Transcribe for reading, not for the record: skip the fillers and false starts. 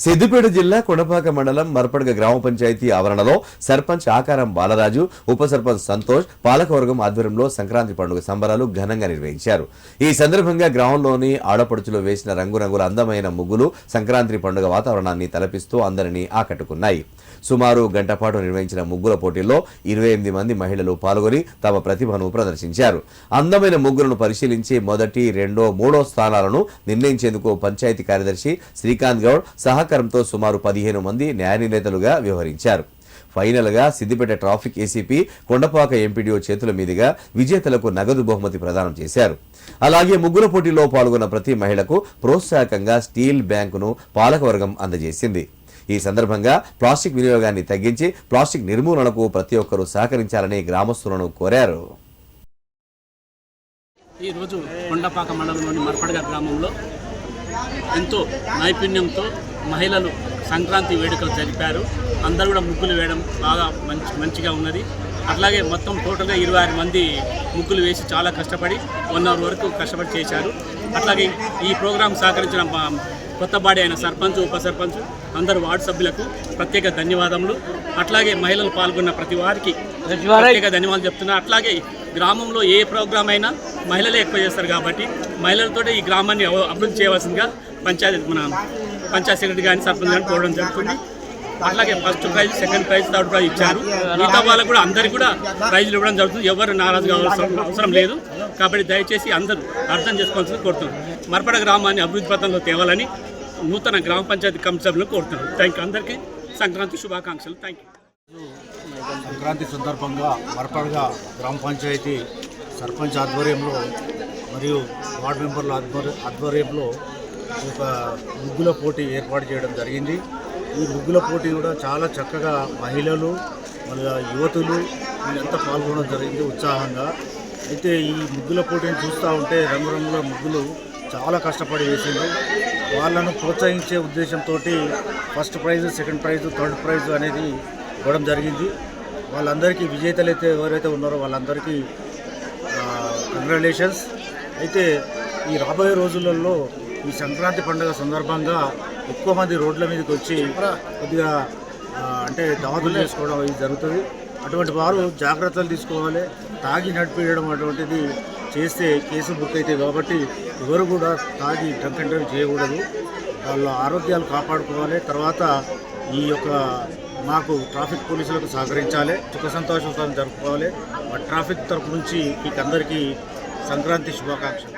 సిద్దిపేట జిల్లా కొండపాక మండలం మర్పడగ గ్రామ పంచాయతీ ఆవరణలో సర్పంచ్ ఆకారం బాలరాజు, ఉప సర్పంచ్ సంతోష్, పాలకవర్గం ఆధ్వర్యంలో సంక్రాంతి పండుగ సంబరాలు ఘనంగా నిర్వహించారు. ఈ సందర్భంగా గ్రామంలోని ఆడపడుచులు వేసిన రంగురంగుల అందమైన ముగ్గులు సంక్రాంతి పండుగ వాతావరణాన్ని తలపిస్తూ అందరినీ ఆకట్టుకున్నాయి. సుమారు గంట పాటు నిర్వహించిన ముగ్గుల పోటీల్లో 28 మంది మహిళలు పాల్గొని తమ ప్రతిభను ప్రదర్శించారు. అందమైన ముగ్గులను పరిశీలించి మొదటి, రెండో, మూడో స్థానాలను నిర్ణయించేందుకు పంచాయతీ కార్యదర్శి శ్రీకాంత్ గౌడ్ సహకారంతో సుమారు 15 మంది న్యాయ నిర్ణేతలుగా వ్యవహరించారు. ఫైనల్ గా Siddipet traffic ACP Kondapaka MPDO చేతుల మీదుగా విజేతలకు నగదు బహుమతి ప్రదానం చేశారు. అలాగే ముగ్గుల పోటీలో పాల్గొన్న ప్రతి మహిళకు ప్రోత్సాహకంగా స్టీల్ బ్యాంకును పాలకవర్గం అందజేసింది. ఈ సందర్భంగా ప్లాస్టిక్ వినియోగాన్ని తగ్గించి ప్లాస్టిక్ నిర్మూలనకు ప్రతి ఒక్కరూ సహకరించాలని గ్రామస్తులను కోరారు. ఈరోజు కొండపాక మండలంలోని మర్పడగ గ్రామంలో ఎంతో నైపుణ్యంతో మహిళలు సంక్రాంతి వేడుకలు జరిపారు. అందరూ కూడా ముగ్గులు వేయడం బాగా మంచిగా ఉన్నది. అట్లాగే మొత్తం టోటల్గా 26 మంది ముగ్గులు వేసి చాలా కష్టపడి 1 అవర్ వరకు కష్టపడి చేశారు. అట్లాగే ఈ ప్రోగ్రాం సహకరించిన కొత్త బాడీ అయిన సర్పంచ్, ఉప సర్పంచ్, అందరు వార్డు సభ్యులకు ప్రత్యేక ధన్యవాదములు. అట్లాగే మహిళలు పాల్గొన్న ప్రతి వారికి ప్రత్యేక ధన్యవాదాలు చెప్తున్నా. అట్లాగే గ్రామంలో ఏ ప్రోగ్రాం అయినా మహిళలే ఎక్కువ చేస్తారు కాబట్టి మహిళలతో ఈ గ్రామాన్ని అభివృద్ధి చేయవలసిందిగా పంచాయతీ సెక్రటరీ కానీ సర్పంచ్ కానీ కోరడం జరుగుతుంది. అట్లాగే first prize, second prize, third prize ఇచ్చారు. మిగతా వాళ్ళకు కూడా అందరికీ కూడా ప్రైజ్లు ఇవ్వడం జరుగుతుంది. ఎవరు నారాజు కావాల్సిన అవసరం లేదు. కాబట్టి దయచేసి అందరూ అర్థం చేసుకోవాల్సింది కోరుతున్నాం. మర్పడ గ్రామాన్ని అభివృద్ధి పథంలో తేవాలని నూతన గ్రామ పంచాయతీ కమిటీ సభ్యులను కోరుతున్నాం. Thank you. అందరికీ సంక్రాంతి శుభాకాంక్షలు. Thank you. సంక్రాంతి సందర్భంగా మర్పడగ గ్రామ పంచాయతీ సర్పంచ్ ఆధ్వర్యంలో మరియు వార్డు మెంబర్ల ఆధ్వర్యంలో ఒక ముగ్గుల పోటీ ఏర్పాటు చేయడం జరిగింది. ఈ ముగ్గుల పోటీ కూడా చాలా చక్కగా మహిళలు, మళ్ళీ యువతులు వీళ్ళంతా పాల్గొనడం జరిగింది ఉత్సాహంగా. అయితే ఈ ముగ్గుల పోటీని చూస్తూ ఉంటే రంగురంగుల ముగ్గులు చాలా కష్టపడి వేసింది. వాళ్ళను ప్రోత్సహించే ఉద్దేశంతో first prize, second prize, third prize అనేది ఇవ్వడం జరిగింది. వాళ్ళందరికీ విజేతలు అయితే ఎవరైతే ఉన్నారో వాళ్ళందరికీ కంగ్రాచులేషన్స్. అయితే ఈ రాబోయే రోజులలో ఈ సంక్రాంతి పండుగ సందర్భంగా ఎక్కువ మంది రోడ్ల మీదకి వచ్చి కొద్దిగా అంటే దావతులు చేసుకోవడం ఇది జరుగుతుంది. అటువంటి వారు జాగ్రత్తలు తీసుకోవాలి. తాగి నడిపేయడం అటువంటిది చేస్తే కేసు బుక్ అవుతాయి. కాబట్టి ఎవరు కూడా తాగి డ్రంక్ అండ్ డ్రైవ్ చేయకూడదు. వాళ్ళ ఆరోగ్యాలు కాపాడుకోవాలి. తర్వాత ఈ యొక్క మాకు ట్రాఫిక్ పోలీసులకు సహకరించాలి. సుఖ సంతోషాలు జరుపుకోవాలి. ట్రాఫిక్ తరపు నుంచి మీకు అందరికీ సంక్రాంతి శుభాకాంక్షలు.